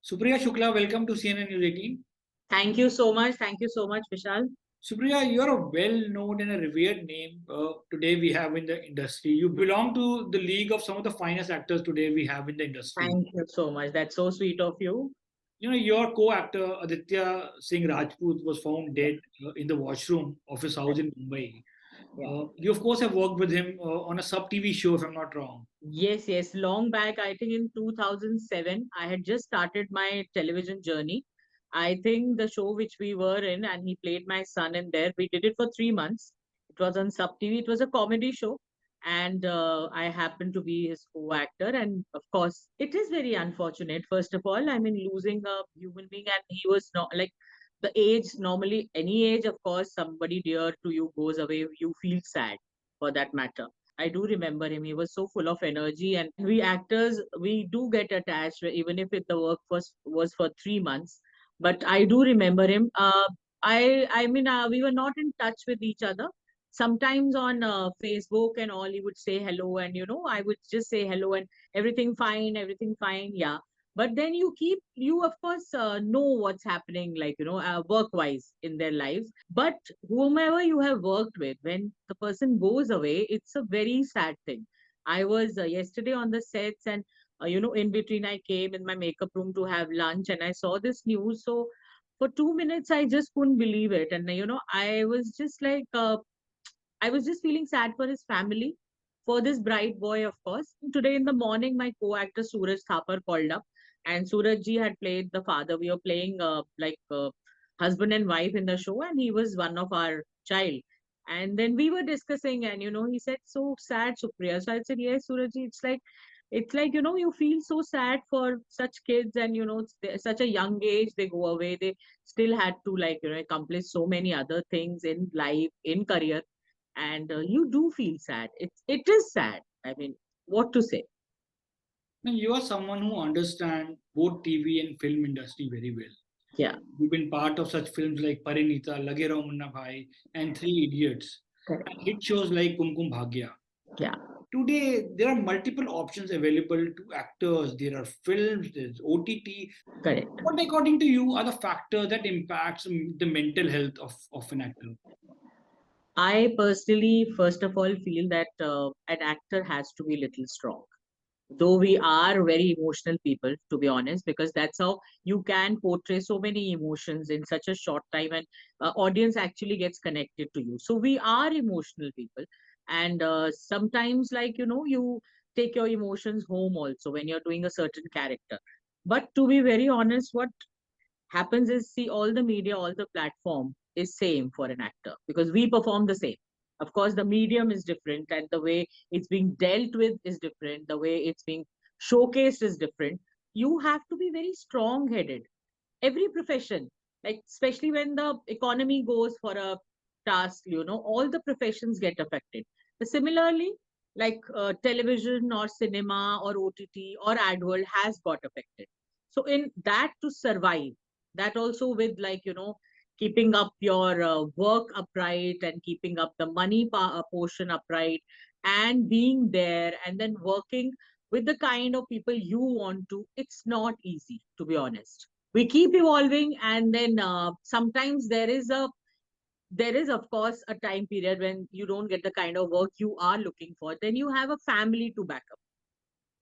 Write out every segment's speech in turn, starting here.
Supriya Shukla, welcome to CNN News 18. Thank you so much. Thank you so much, Vishal. Supriya, you're a well-known and a revered name today we have in the industry. You belong to the league of some of the finest actors today we have in the industry. Thank you so much. That's so sweet of you. You know, your co-actor Aditya Singh Rajput was found dead in the washroom of his house in Mumbai. Yeah. You of course have worked with him on a sub TV show, if I'm not wrong. Yes, yes. Long back, I think in 2007, I had just started my television journey. I think the show which we were in, and he played my son in there. We did it for 3 months. It was on Sub TV. It was a comedy show. And I happened to be his co-actor. And of course, it is very unfortunate. First of all, I mean, losing a human being, and he was not like the age, normally, any age, of course, somebody dear to you goes away, you feel sad for that matter. I do remember him. He was so full of energy, and we actors, we do get attached, even if the work was for 3 months. But I do remember him. I mean, we were not in touch with each other. Sometimes on Facebook and all, he would say hello, and I would just say hello, and everything fine, yeah. But then you of course know what's happening, like work wise in their lives. But whomever you have worked with, when the person goes away, it's a very sad thing. I was yesterday on the sets, and in between I came in my makeup room to have lunch, and I saw this news. So for 2 minutes I just couldn't believe it, and I was just like I was just feeling sad for his family, for this bright boy, of course. Today in the morning, my co-actor Suraj Thapar called up, and Suraj ji had played the father. We were playing husband and wife in the show, and he was one of our child. And then we were discussing, and he said, "So sad, Supriya." So I said, "Yes, Suraj ji, it's like you feel so sad for such kids, and such a young age they go away. They still had to accomplish so many other things in life, in career, and you do feel sad. It is sad. I mean, what to say? And you are someone who understands both TV and film industry very well. Yeah. You've been part of such films like Parinita, Lage Rao Munna Bhai, and Three Idiots, Correct. and hit shows like Kumkum Bhagya. Yeah. Today, there are multiple options available to actors. There are films, there's OTT. Correct. What, according to you, are the factors that impacts the mental health of an actor? I personally, first of all, feel that an actor has to be little strong. Though we are very emotional people, to be honest, because that's how you can portray so many emotions in such a short time, and audience actually gets connected to you. So we are emotional people, and sometimes, you take your emotions home also when you're doing a certain character. But to be very honest, what happens is, see, all the media, all the platform is same for an actor, because we perform the same. Of course the medium is different, and the way it's being dealt with is different, the way it's being showcased is different. You have to be very strong headed. Every profession, like especially when the economy goes for a task, all the professions get affected. Similarly, like television or cinema or OTT or ad world has got affected. So in that, to survive, that also with keeping up your work upright, and keeping up the money portion upright, and being there, and then working with the kind of people you want to, it's not easy, to be honest. We keep evolving, and then sometimes there is of course a time period when you don't get the kind of work you are looking for. Then you have a family to back up,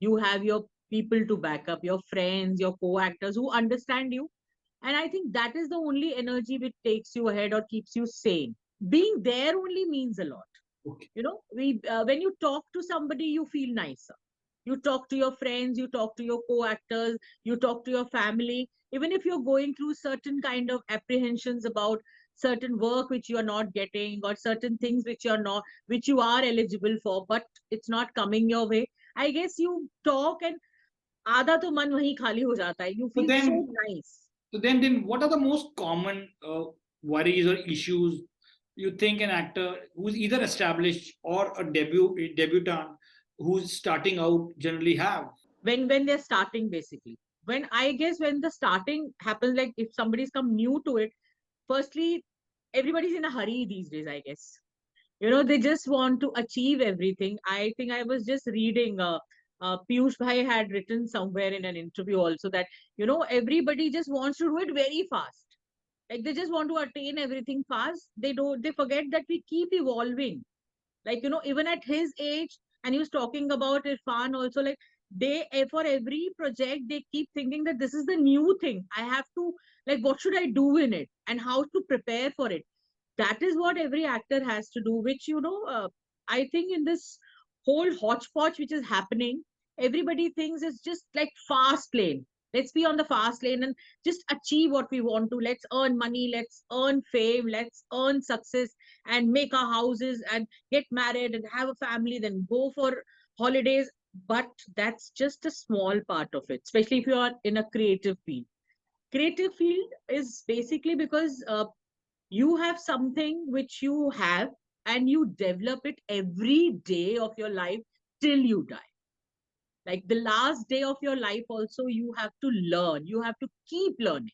you have your people to back up, your friends, your co-actors who understand you. And I think that is the only energy which takes you ahead or keeps you sane. Being there only means a lot. Okay. We when you talk to somebody, you feel nicer. You talk to your friends, you talk to your co-actors, you talk to your family. Even if you're going through certain kind of apprehensions about certain work which you are not getting, or certain things which you are eligible for, but it's not coming your way, I guess you talk, and आधा तो मन वहीं खाली हो जाता है. You So feel so then, nice. so then, what are the most common worries or issues you think an actor who's either established or a debutant who's starting out generally have? When they're starting, basically, when I guess when the starting happens, like if somebody's come new to it, firstly, everybody's in a hurry these days, I guess. They just want to achieve everything. I think I was just reading Piyush Bhai had written somewhere in an interview also that, everybody just wants to do it very fast. Like they just want to attain everything fast. They forget that we keep evolving. Like, even at his age, and he was talking about Irfan also, like for every project, they keep thinking that this is the new thing. I have to, like, what should I do in it and how to prepare for it? That is what every actor has to do, which, I think in this whole hodgepodge which is happening, everybody thinks it's just like fast lane. Let's be on the fast lane and just achieve what we want to. Let's earn money, let's earn fame, let's earn success, and make our houses and get married and have a family, then go for holidays. But that's just a small part of it, especially if you are in a creative field. Creative field is basically because you have something which you have, and you develop it every day of your life till you die. Like the last day of your life also, you have to learn, you have to keep learning.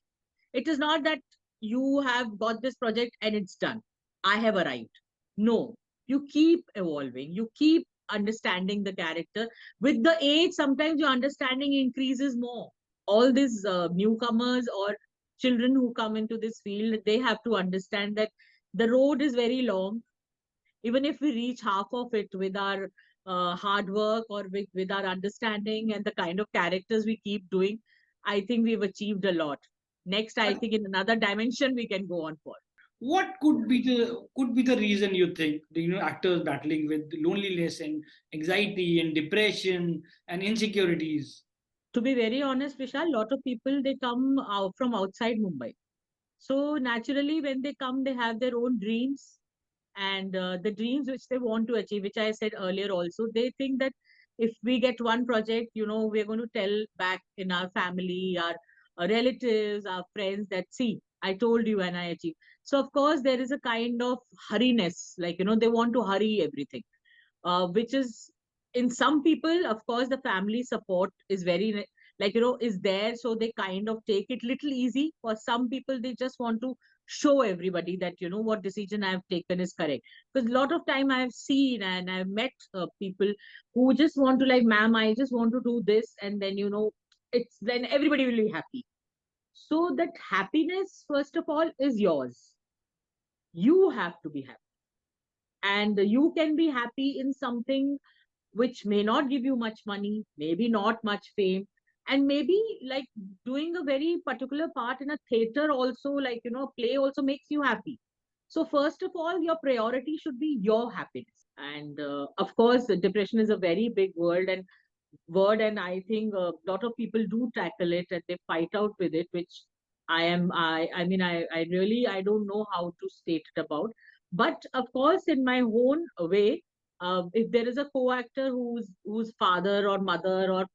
It is not that you have got this project and it's done, I have arrived. No, you keep evolving, you keep understanding the character. With the age, sometimes your understanding increases more. All these newcomers or children who come into this field, they have to understand that the road is very long. Even if we reach half of it with our hard work, or with our understanding and the kind of characters we keep doing, I think we've achieved a lot. Next, I think in another dimension we can go on for. What could be the reason you think the actors battling with loneliness and anxiety and depression and insecurities? To be very honest, Vishal, a lot of people, they come out from outside Mumbai. So naturally, when they come, they have their own dreams, and the dreams which they want to achieve, which I said earlier also, they think that if we get one project, we're going to tell back in our family, our relatives, our friends that, see, I told you and I achieved. So of course, there is a kind of hurriness, like, they want to hurry everything, which is, in some people, of course, the family support is very, like, is there, so they kind of take it little easy. For some people, they just want to show everybody that, what decision I have taken is correct. Because a lot of time I have seen and I've met people who just want to, like, ma'am, I just want to do this, and then, it's then everybody will be happy. So that happiness, first of all, is yours. You have to be happy, and you can be happy in something which may not give you much money, maybe not much fame, and maybe, like, doing a very particular part in a theater also, like, play also makes you happy. So first of all, your priority should be your happiness. And of course, depression is a very big word, and I think a lot of people do tackle it and they fight out with it, which I mean, I really, I don't know how to state it about. But of course, in my own way, if there is a co-actor whose father or mother or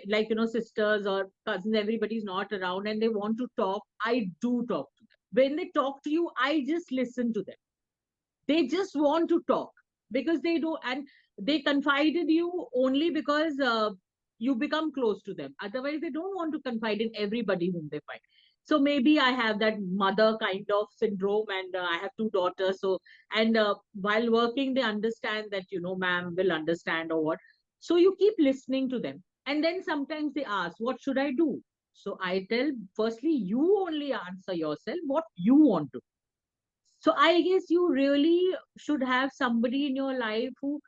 like, sisters or cousins, everybody's not around and they want to talk, I do talk to them. When they talk to you, I just listen to them. They just want to talk because they do, and they confided you only because you become close to them. Otherwise, they don't want to confide in everybody whom they find. So maybe I have that mother kind of syndrome, and I have two daughters. So, and while working, they understand that, ma'am will understand or what. So you keep listening to them, and then sometimes they ask, "What should I do?" So I tell, firstly, you only answer yourself what you want to. So I guess you really should have somebody in your life who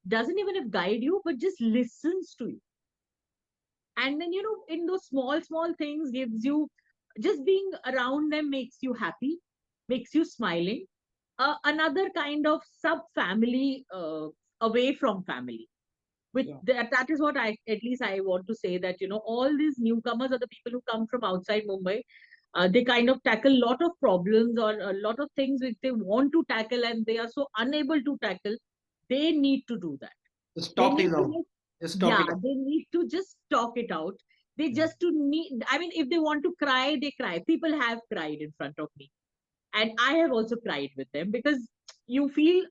doesn't even if guide you, but just listens to you. And then, in those small, small things gives you, just being around them makes you happy, makes you smiling. Another kind of sub family, away from family. With Yeah. that is what I, at least I want to say, that, all these newcomers are the people who come from outside Mumbai. They kind of tackle a lot of problems or a lot of things which they want to tackle and they are so unable to tackle. They need to do that. Just They talk need it to out. just, Just talk yeah, it out. they need to just talk it out. They Yeah. just to need, I mean, if they want to cry, they cry. People have cried in front of me, and I have also cried with them, because you feel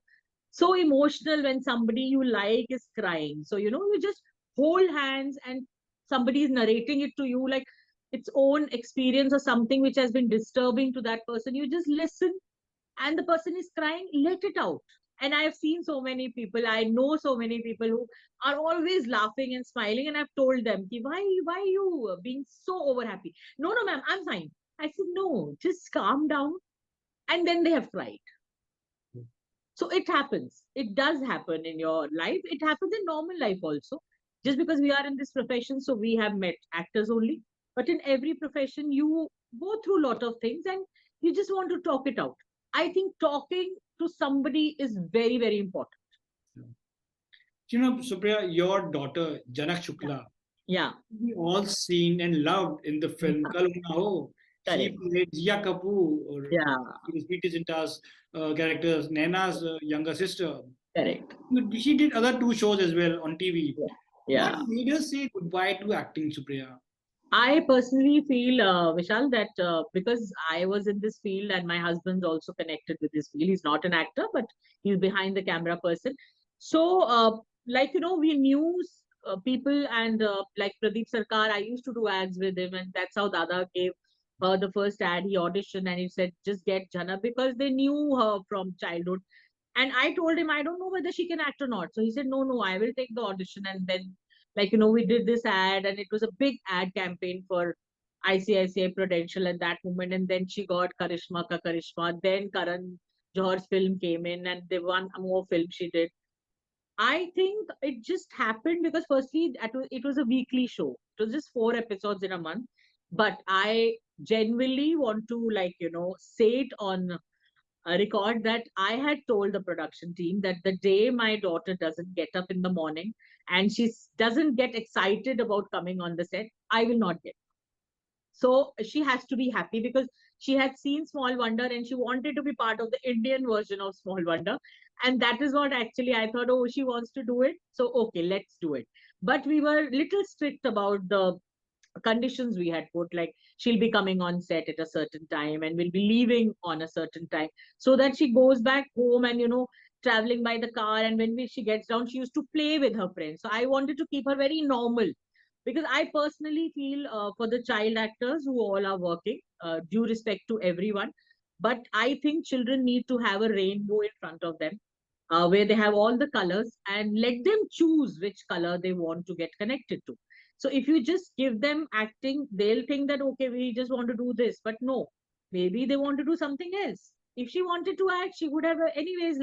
so emotional when somebody you like is crying. So, you just hold hands and somebody is narrating it to you like its own experience or something which has been disturbing to that person. You just listen, and the person is crying, let it out. And I've seen so many people, I know so many people who are always laughing and smiling. And I've told them, "Ki, why are you being so over happy?" No, no, ma'am, I'm fine. I said, no, just calm down. And then they have cried. So it happens. It does happen in your life. It happens in normal life also. Just because we are in this profession, so we have met actors only. But in every profession, you go through a lot of things and you just want to talk it out. I think talking to somebody is very, very important. Supriya, your daughter, Janna Yeah. Shukla, Yeah. we all seen and loved in the film Kal Ho Na Ho. She Correct. played Jia Kapoor, or Yeah. she was Preeti Zinta's character, Naina's younger sister. Correct. She did other two shows as well on TV. Yeah. What Yeah. made her say goodbye to acting, Supriya? I personally feel, Vishal, that because I was in this field and my husband's also connected with this field. He's not an actor, but he's behind the camera person. So, we knew people, and like Pradeep Sarkar, I used to do ads with him, and that's how Dada gave her the first ad. He auditioned and he said, just get Jana, because they knew her from childhood. And I told him, I don't know whether she can act or not. So he said, no, no, I will take the audition. And then, we did this ad, and it was a big ad campaign for ICICI Prudential at that moment. And then she got Karishma Ka Karishma. Then Karan Johar's film came in, and the one more film she did. I think it just happened because, firstly, it was a weekly show. It was just 4 episodes in a month. But I genuinely want to, say it on record that I had told the production team that the day my daughter doesn't get up in the morning and she doesn't get excited about coming on the set, I will not get. So she has to be happy because she had seen Small Wonder and she wanted to be part of the Indian version of Small Wonder. And that is what actually I thought, oh, she wants to do it. So, okay, let's do it. But we were little strict about the conditions we had put, like she'll be coming on set at a certain time and will be leaving on a certain time, so that she goes back home and traveling by the car, and when she gets down she used to play with her friends. So I wanted to keep her very normal, because I personally feel, for the child actors who all are working, due respect to everyone, but I think children need to have a rainbow in front of them, where they have all the colors, and let them choose which color they want to get connected to. So if you just give them acting, they'll think that, okay, we just want to do this. But no, maybe they want to do something else. If she wanted to act, she would have anyways,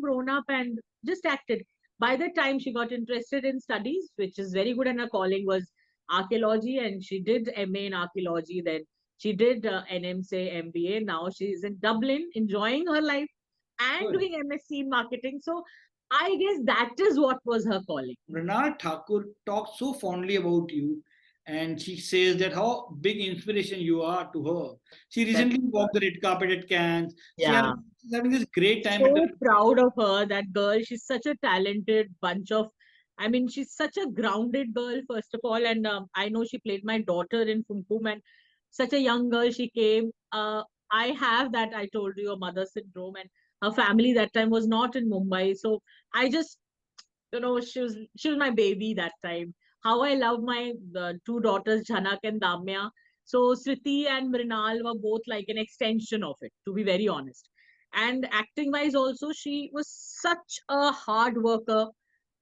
grown up and just acted. By the time she got interested in studies, which is very good, and her calling was archaeology, and she did MA in archaeology, then she did NMC MBA. Now she's in Dublin enjoying her life and Good. doing MSc in marketing. So I guess that is what was her calling. Mrunal Thakur talks so fondly about you, and she says that how big inspiration you are to her. She That's recently walked the red carpet at Cannes. yeah. She's having this great time at the. So proud of her, that girl. She's such a talented bunch of, I mean, she's such a grounded girl, first of all. And I know she played my daughter in Kumkum, and such a young girl she came. I have that, I told you, a mother syndrome, and her family that time was not in Mumbai. So I just, she was my baby that time. How I love my two daughters, Jhanak and Damya. So Sriti and Mrunal were both like an extension of it, to be very honest. And acting wise also, she was such a hard worker.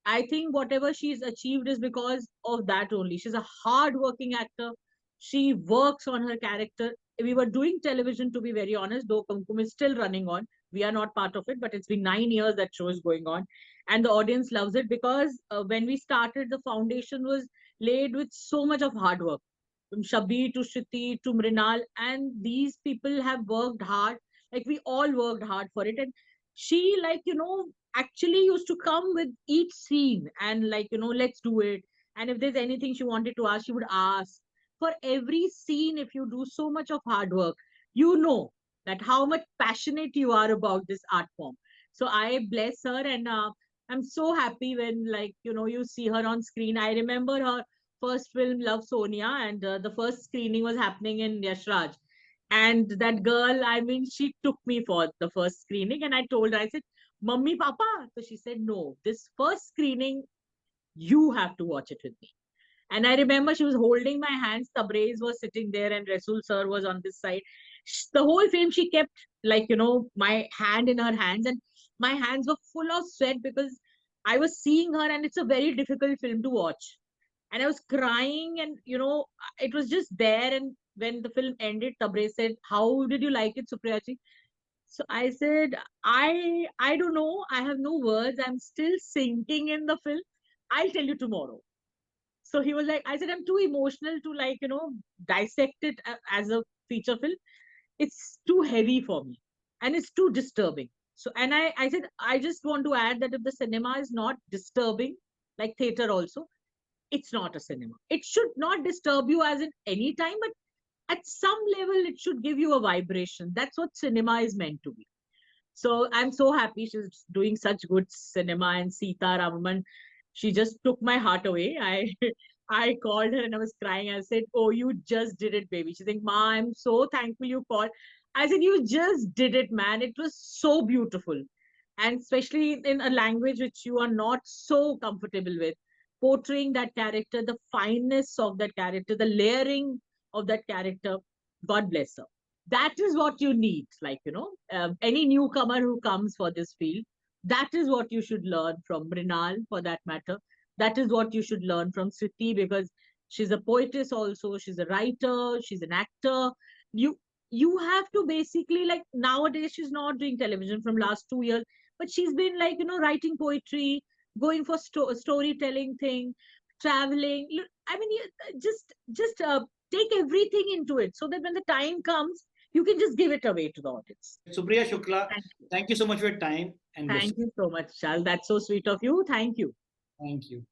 I think whatever she's achieved is because of that only. She's a hard working actor. She works on her character. We were doing television, to be very honest, though Kumkum is still running on. We are not part of it, but it's been 9 years that show is going on. And the audience loves it because when we started, the foundation was laid with so much of hard work. From Shabi to Shruti to Mrinal, and these people have worked hard. Like we all worked hard for it. And she, actually used to come with each scene and, let's do it. And if there's anything she wanted to ask, she would ask. For every scene, if you do so much of hard work, you know that how much passionate you are about this art form. So I bless her, and I'm so happy when, you see her on screen. I remember her first film, Love Sonia, and the first screening was happening in Yashraj. And that girl, I mean, she took me for the first screening, and I told her, I said, Mummy, Papa. So she said, no, this first screening, you have to watch it with me. And I remember she was holding my hands. Tabrez was sitting there and Rasul sir was on this side. The whole film, she kept, my hand in her hands. And my hands were full of sweat because I was seeing her, and it's a very difficult film to watch. And I was crying, and it was just there. And when the film ended, Tabre said, "How did you like it, Supriya?" So I said, I don't know. I have no words. I'm still sinking in the film. I'll tell you tomorrow. So he was like, I said, I'm too emotional to dissect it as a feature film. It's too heavy for me, and it's too disturbing. So, and I said, I just want to add that if the cinema is not disturbing, like theater also, it's not a cinema. It should not disturb you as in any time, but at some level, it should give you a vibration. That's what cinema is meant to be. So I'm so happy she's doing such good cinema. And Sita Ramaman, she just took my heart away. I called her and I was crying. I said, "Oh, you just did it, baby." She's like, "Ma, I'm so thankful you called." I said, "You just did it, man. It was so beautiful." And especially in a language which you are not so comfortable with, portraying that character, the fineness of that character, the layering of that character. God bless her. That is what you need. Any newcomer who comes for this field, that is what you should learn from Mrunal, for that matter. That is what you should learn from Sriti, because she's a poetess also, she's a writer, she's an actor. You you have to basically, like, nowadays she's not doing television from last 2 years, but she's been writing poetry, going for storytelling thing, traveling. I mean, just take everything into it, so that when the time comes, you can just give it away to the audience. Supriya Shukla, Thank thank you so much for your time and blessing. thank you so much, Shal. That's so sweet of you. Thank you. Thank you.